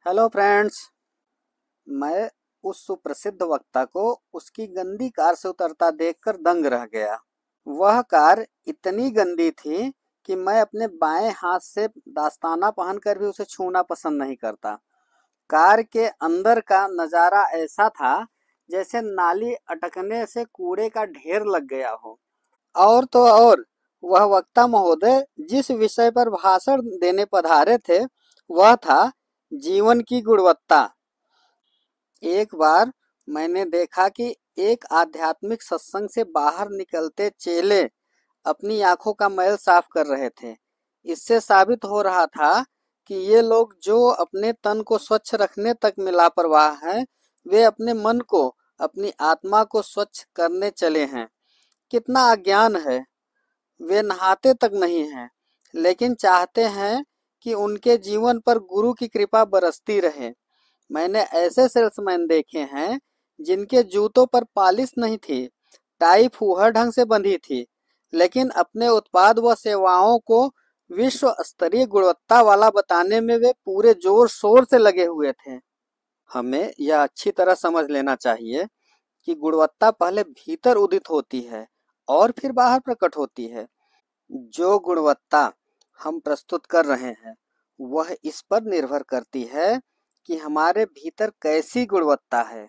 Hello friends. मैं उस सुप्रसिद्ध वक्ता को उसकी गंदी कार से उतरता देखकर दंग रह गया। वह कार इतनी गंदी थी कि मैं अपने बाएं हाथ से दास्ताना पहनकर भी उसे छूना पसंद नहीं करता। कार के अंदर का नजारा ऐसा था जैसे नाली अटकने से कूड़े का ढेर लग गया हो। और तो और वह वक्ता महोदय जिस विषय पर भाषण देने पधारे थे वह था जीवन की गुणवत्ता। एक बार मैंने देखा कि एक आध्यात्मिक सत्संग से बाहर निकलते चेले अपनी आंखों का मैल साफ कर रहे थे। इससे साबित हो रहा था कि ये लोग जो अपने तन को स्वच्छ रखने तक में लापरवाह हैं, वे अपने मन को, अपनी आत्मा को स्वच्छ करने चले हैं। कितना अज्ञान है। वे नहाते तक नहीं हैं, लेकिन चाहते हैं कि उनके जीवन पर गुरु की कृपा बरसती रहे। मैंने ऐसे सेल्समैन देखे हैं जिनके जूतों पर पॉलिश नहीं थी, टाई फूहड़ ढंग से बंधी थी, लेकिन अपने उत्पाद व सेवाओं को विश्व स्तरीय गुणवत्ता वाला बताने में वे पूरे जोर शोर से लगे हुए थे। हमें यह अच्छी तरह समझ लेना चाहिए कि गुणवत्ता पहले भीतर उदित होती है और फिर बाहर प्रकट होती है। जो गुणवत्ता हम प्रस्तुत कर रहे हैं वह इस पर निर्भर करती है कि हमारे भीतर कैसी गुणवत्ता है।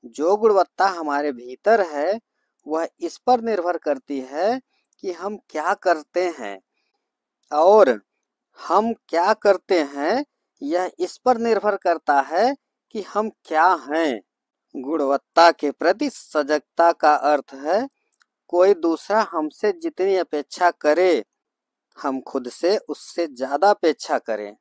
जो गुणवत्ता हमारे भीतर है वह इस पर निर्भर करती है कि हम क्या करते हैं, और हम क्या करते हैं यह इस पर निर्भर करता है कि हम क्या हैं। गुणवत्ता के प्रति सजगता का अर्थ है कोई दूसरा हमसे जितनी अपेक्षा करे हम खुद से उससे ज्यादा अपेक्षा करें।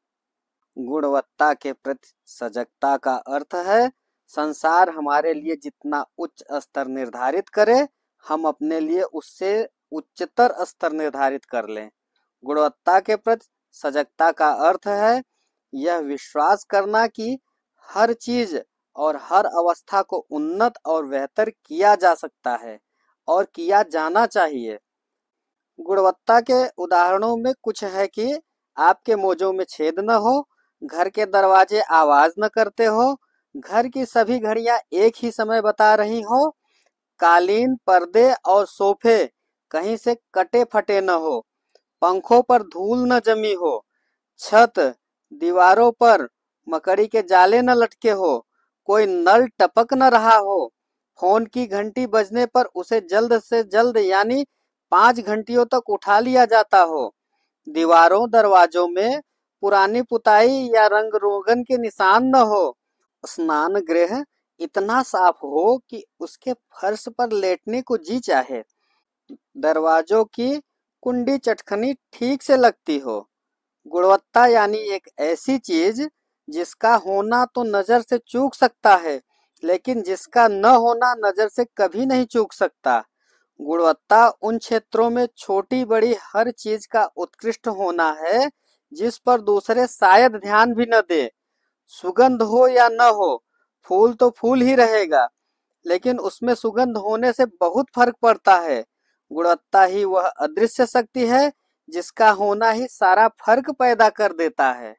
गुणवत्ता के प्रति सजगता का अर्थ है संसार हमारे लिए जितना उच्च स्तर निर्धारित करे हम अपने लिए उससे उच्चतर स्तर निर्धारित कर लें। गुणवत्ता के प्रति सजगता का अर्थ है यह विश्वास करना कि हर चीज और हर अवस्था को उन्नत और बेहतर किया जा सकता है और किया जाना चाहिए। गुणवत्ता के उदाहरणों में कुछ है कि आपके मोजों में छेद न हो, घर के दरवाजे आवाज न करते हो, घर की सभी घड़ियां एक ही समय बता रही हो, कालीन, पर्दे और सोफे कहीं से कटे फटे न हो, पंखों पर धूल न जमी हो, छत, दीवारों पर मकड़ी के जाले न लटके हो, कोई नल टपक न रहा हो, फोन की घंटी बजने पर उसे जल्द से जल्द यानी 5 घंटियों तक उठा लिया जाता हो, दीवारों दरवाजों में पुरानी पुताई या रंग रोगन के निशान न हो, स्नान गृह इतना साफ हो कि उसके फर्श पर लेटने को जी चाहे, दरवाजों की कुंडी चटखनी ठीक से लगती हो। गुणवत्ता यानी एक ऐसी चीज जिसका होना तो नजर से चूक सकता है, लेकिन जिसका न होना नजर से कभी नहीं चूक सकता। गुणवत्ता उन क्षेत्रों में छोटी बड़ी हर चीज का उत्कृष्ट होना है जिस पर दूसरे शायद ध्यान भी न दे। सुगंध हो या न हो, फूल तो फूल ही रहेगा, लेकिन उसमें सुगंध होने से बहुत फर्क पड़ता है। गुणवत्ता ही वह अदृश्य शक्ति है जिसका होना ही सारा फर्क पैदा कर देता है।